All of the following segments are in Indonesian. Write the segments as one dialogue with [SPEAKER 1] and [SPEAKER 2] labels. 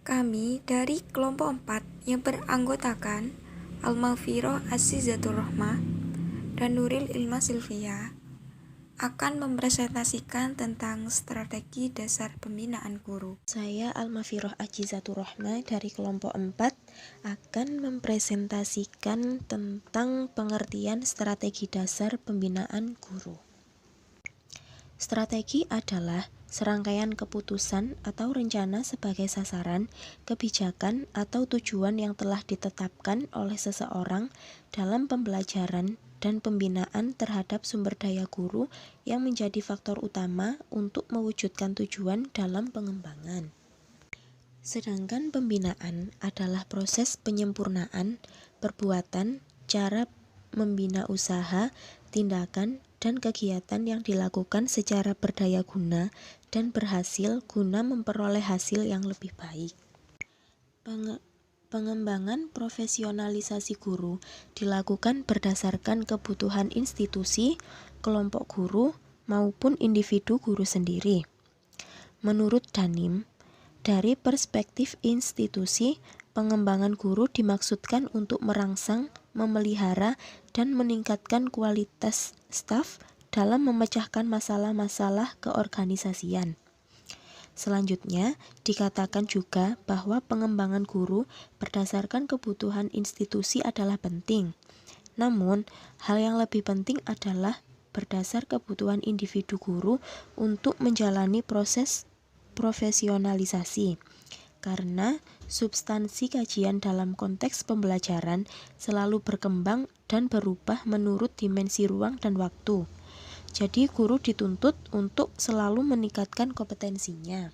[SPEAKER 1] Kami dari kelompok 4 yang beranggotakan Al-Maghfirah Azizatur Rahmah dan Nuril Ilma Silvia akan mempresentasikan tentang strategi dasar pembinaan guru.
[SPEAKER 2] Saya Al-Maghfirah Azizatur Rahmah dari kelompok 4 akan mempresentasikan tentang pengertian strategi dasar pembinaan guru. Strategi adalah serangkaian keputusan atau rencana sebagai sasaran, kebijakan, atau tujuan yang telah ditetapkan oleh seseorang dalam pembelajaran dan pembinaan terhadap sumber daya guru yang menjadi faktor utama untuk mewujudkan tujuan dalam pengembangan. Sedangkan pembinaan adalah proses penyempurnaan, perbuatan, cara membina usaha, tindakan, dan kegiatan yang dilakukan secara berdaya guna dan berhasil guna memperoleh hasil yang lebih baik. Pengembangan profesionalisasi guru dilakukan berdasarkan kebutuhan institusi, kelompok guru, maupun individu guru sendiri. Menurut Danim, dari perspektif institusi, pengembangan guru dimaksudkan untuk merangsang, memelihara, dan meningkatkan kualitas staf dalam memecahkan masalah-masalah keorganisasian. Selanjutnya, dikatakan juga bahwa pengembangan guru berdasarkan kebutuhan institusi adalah penting. Namun, hal yang lebih penting adalah berdasar kebutuhan individu guru untuk menjalani proses profesionalisasi, karena substansi kajian dalam konteks pembelajaran selalu berkembang dan berubah menurut dimensi ruang dan waktu. Jadi guru dituntut untuk selalu meningkatkan kompetensinya.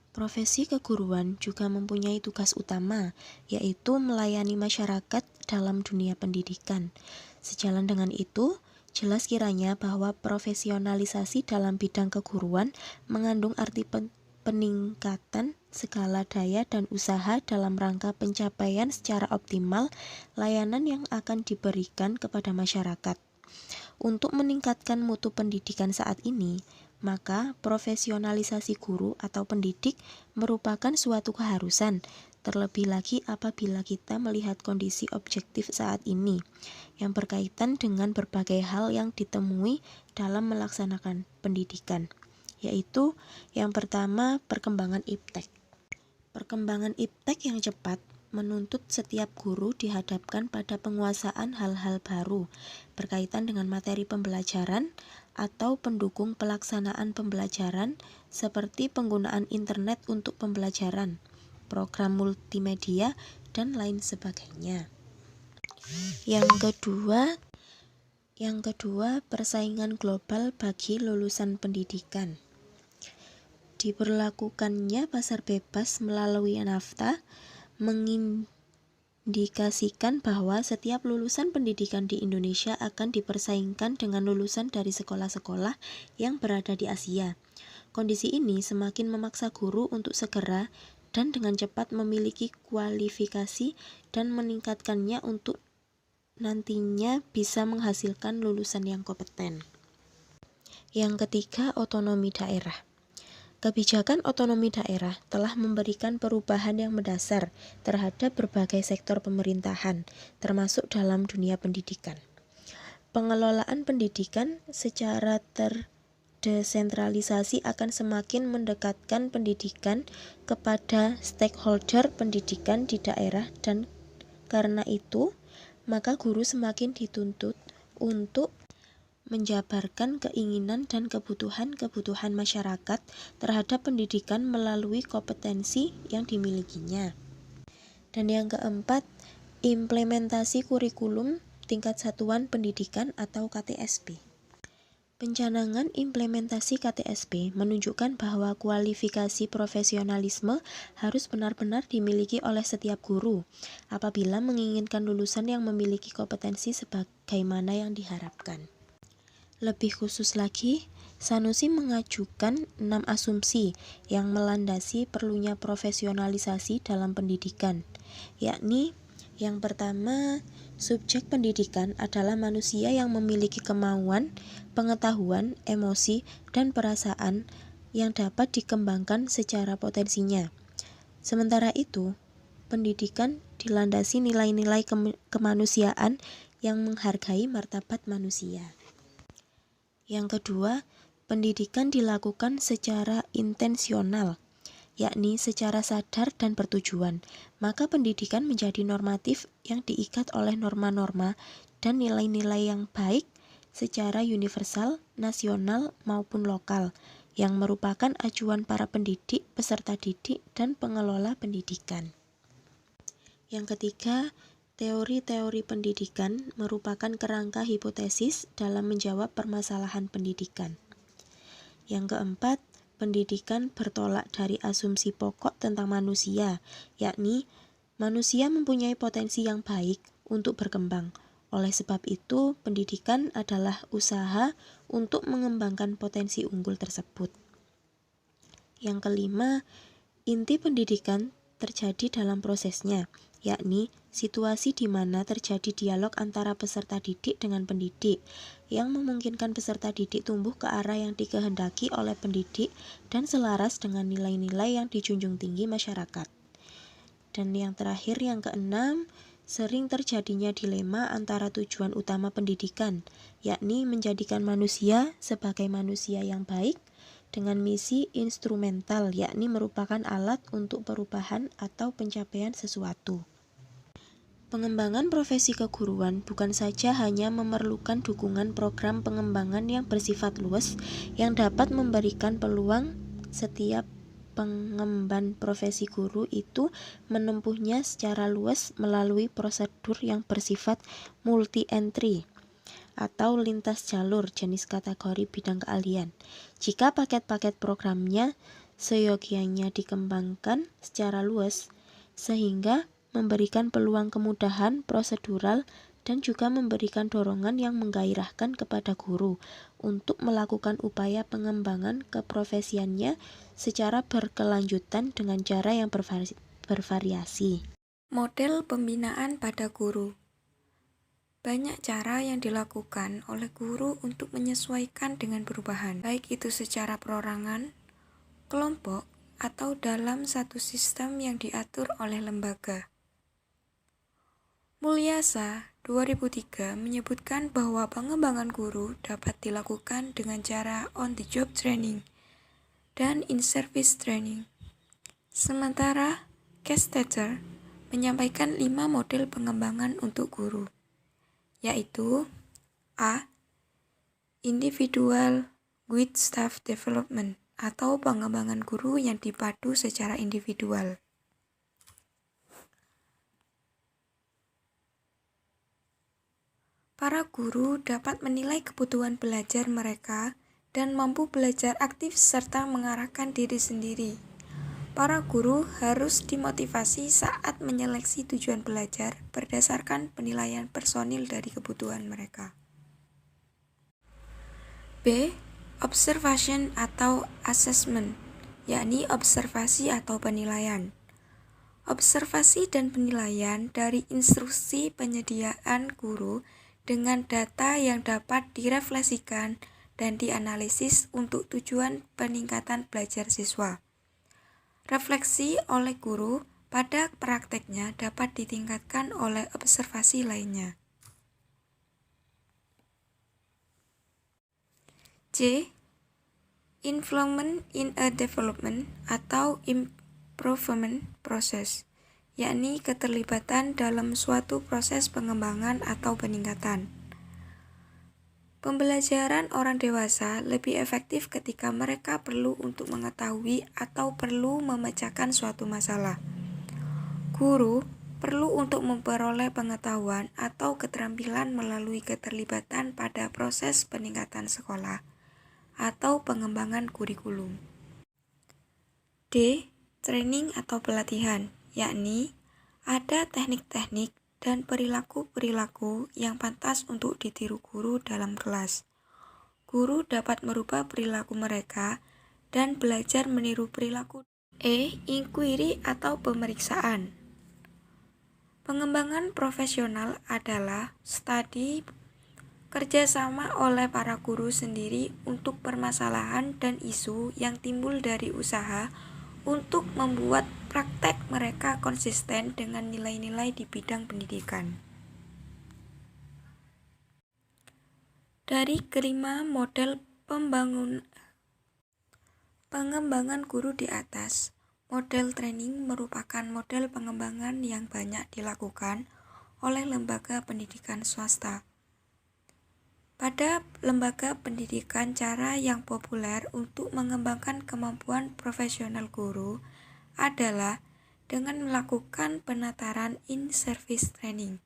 [SPEAKER 2] Profesi keguruan juga mempunyai tugas utama, yaitu melayani masyarakat dalam dunia pendidikan. Sejalan dengan itu, jelas kiranya bahwa profesionalisasi dalam bidang keguruan mengandung arti peningkatan segala daya dan usaha dalam rangka pencapaian secara optimal layanan yang akan diberikan kepada masyarakat. Untuk meningkatkan mutu pendidikan saat ini, maka profesionalisasi guru atau pendidik merupakan suatu keharusan, terlebih lagi apabila kita melihat kondisi objektif saat ini yang berkaitan dengan berbagai hal yang ditemui dalam melaksanakan pendidikan, yaitu yang pertama, perkembangan iptek. Perkembangan iptek yang cepat menuntut setiap guru dihadapkan pada penguasaan hal-hal baru berkaitan dengan materi pembelajaran atau pendukung pelaksanaan pembelajaran seperti penggunaan internet untuk pembelajaran, program multimedia, dan lain sebagainya. Yang kedua, persaingan global bagi lulusan pendidikan. Diberlakukannya pasar bebas melalui NAFTA mengindikasikan bahwa setiap lulusan pendidikan di Indonesia akan dipersaingkan dengan lulusan dari sekolah-sekolah yang berada di Asia. Kondisi ini semakin memaksa guru untuk segera dan dengan cepat memiliki kualifikasi dan meningkatkannya untuk nantinya bisa menghasilkan lulusan yang kompeten. Yang ketiga, otonomi daerah. Kebijakan otonomi daerah telah memberikan perubahan yang mendasar terhadap berbagai sektor pemerintahan, termasuk dalam dunia pendidikan. Pengelolaan pendidikan secara terdesentralisasi akan semakin mendekatkan pendidikan kepada stakeholder pendidikan di daerah, dan karena itu, maka guru semakin dituntut untuk menjabarkan keinginan dan kebutuhan masyarakat terhadap pendidikan melalui kompetensi yang dimilikinya. Dan yang keempat, implementasi kurikulum tingkat satuan pendidikan atau KTSP. Pencanangan implementasi KTSP menunjukkan bahwa kualifikasi profesionalisme harus benar-benar dimiliki oleh setiap guru apabila menginginkan lulusan yang memiliki kompetensi sebagaimana yang diharapkan. Lebih khusus lagi, Sanusi mengajukan 6 asumsi yang melandasi perlunya profesionalisasi dalam pendidikan, yakni yang pertama, subjek pendidikan adalah manusia yang memiliki kemauan, pengetahuan, emosi, dan perasaan yang dapat dikembangkan secara potensinya. Sementara itu, pendidikan dilandasi nilai-nilai kemanusiaan yang menghargai martabat manusia. Yang kedua, pendidikan dilakukan secara intensional, yakni secara sadar dan bertujuan. Maka pendidikan menjadi normatif yang diikat oleh norma-norma dan nilai-nilai yang baik secara universal, nasional maupun lokal, yang merupakan acuan para pendidik, peserta didik, dan pengelola pendidikan. Yang ketiga, teori-teori pendidikan merupakan kerangka hipotesis dalam menjawab permasalahan pendidikan. Yang keempat, pendidikan bertolak dari asumsi pokok tentang manusia, yakni manusia mempunyai potensi yang baik untuk berkembang. Oleh sebab itu, pendidikan adalah usaha untuk mengembangkan potensi unggul tersebut. Yang kelima, inti pendidikan terjadi dalam prosesnya, yakni situasi di mana terjadi dialog antara peserta didik dengan pendidik, yang memungkinkan peserta didik tumbuh ke arah yang dikehendaki oleh pendidik dan selaras dengan nilai-nilai yang dijunjung tinggi masyarakat. Dan yang terakhir, yang keenam, sering terjadinya dilema antara tujuan utama pendidikan, yakni menjadikan manusia sebagai manusia yang baik, dengan misi instrumental, yakni merupakan alat untuk perubahan atau pencapaian sesuatu. Pengembangan profesi keguruan bukan saja hanya memerlukan dukungan program pengembangan yang bersifat luas yang dapat memberikan peluang setiap pengemban profesi guru itu menempuhnya secara luas melalui prosedur yang bersifat multi-entry atau lintas jalur jenis kategori bidang keahlian. Jika paket-paket programnya seyogianya dikembangkan secara luas, sehingga memberikan peluang kemudahan prosedural dan juga memberikan dorongan yang menggairahkan kepada guru untuk melakukan upaya pengembangan keprofesiannya secara berkelanjutan dengan cara yang bervariasi.
[SPEAKER 1] Model pembinaan pada guru. Banyak cara yang dilakukan oleh guru untuk menyesuaikan dengan perubahan, baik itu secara perorangan, kelompok, atau dalam satu sistem yang diatur oleh lembaga. Mulyasa 2003 menyebutkan bahwa pengembangan guru dapat dilakukan dengan cara on-the-job training dan in-service training. Sementara Castetter menyampaikan 5 model pengembangan untuk guru, yaitu A. Individual with staff development atau pengembangan guru yang dipadu secara individual. Para guru dapat menilai kebutuhan belajar mereka dan mampu belajar aktif serta mengarahkan diri sendiri. Para guru harus dimotivasi saat menyeleksi tujuan belajar berdasarkan penilaian personil dari kebutuhan mereka. B. Observation atau assessment, yakni observasi atau penilaian. Observasi dan penilaian dari instruksi penyediaan guru dengan data yang dapat direfleksikan dan dianalisis untuk tujuan peningkatan belajar siswa. Refleksi oleh guru pada prakteknya dapat ditingkatkan oleh observasi lainnya. C. Involvement in a development atau improvement process, yakni keterlibatan dalam suatu proses pengembangan atau peningkatan. Pembelajaran orang dewasa lebih efektif ketika mereka perlu untuk mengetahui atau perlu memecahkan suatu masalah. Guru perlu untuk memperoleh pengetahuan atau keterampilan melalui keterlibatan pada proses peningkatan sekolah atau pengembangan kurikulum. D. Training atau pelatihan, yakni ada teknik-teknik dan perilaku-perilaku yang pantas untuk ditiru guru dalam kelas. Guru dapat merubah perilaku mereka dan belajar meniru perilaku. E. Inquiry atau pemeriksaan. Pengembangan profesional adalah studi kerjasama oleh para guru sendiri untuk permasalahan dan isu yang timbul dari usaha untuk membuat praktek mereka konsisten dengan nilai-nilai di bidang pendidikan. Dari kelima model pengembangan guru di atas, model training merupakan model pengembangan yang banyak dilakukan oleh lembaga pendidikan swasta. Pada lembaga pendidikan, cara yang populer untuk mengembangkan kemampuan profesional guru adalah dengan melakukan penataran in-service training,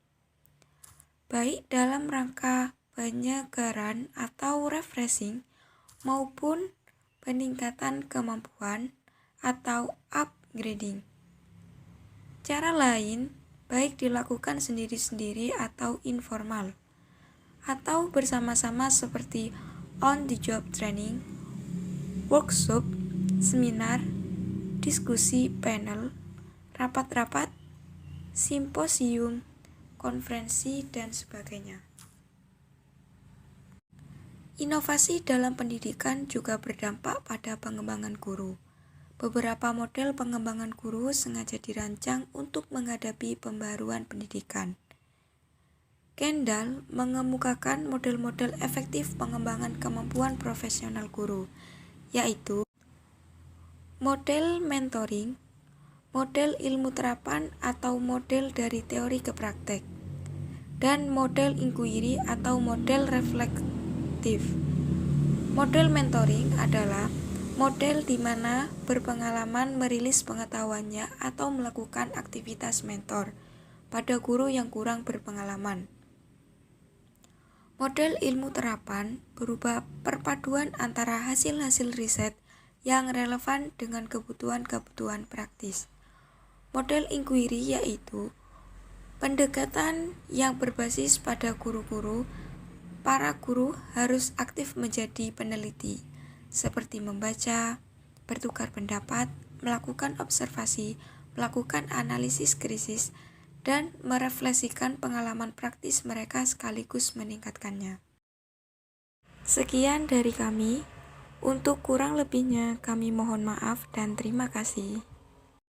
[SPEAKER 1] baik dalam rangka penyegaran atau refreshing maupun peningkatan kemampuan atau upgrading. Cara lain baik dilakukan sendiri-sendiri atau informal, atau bersama-sama seperti on-the-job training, workshop, seminar, diskusi panel, rapat-rapat, simposium, konferensi, dan sebagainya. Inovasi dalam pendidikan juga berdampak pada pengembangan guru. Beberapa model pengembangan guru sengaja dirancang untuk menghadapi pembaruan pendidikan. Kendall mengemukakan model-model efektif pengembangan kemampuan profesional guru, yaitu model mentoring, model ilmu terapan atau model dari teori ke praktek, dan model inquiry atau model reflektif. Model mentoring adalah model di mana berpengalaman merilis pengetahuannya atau melakukan aktivitas mentor pada guru yang kurang berpengalaman. Model ilmu terapan berupa perpaduan antara hasil-hasil riset yang relevan dengan kebutuhan-kebutuhan praktis. Model inquiry yaitu pendekatan yang berbasis pada guru-guru. Para guru harus aktif menjadi peneliti, seperti membaca, bertukar pendapat, melakukan observasi, melakukan analisis krisis, dan merefleksikan pengalaman praktis mereka sekaligus meningkatkannya. Sekian dari kami. Untuk kurang lebihnya kami mohon maaf dan terima kasih.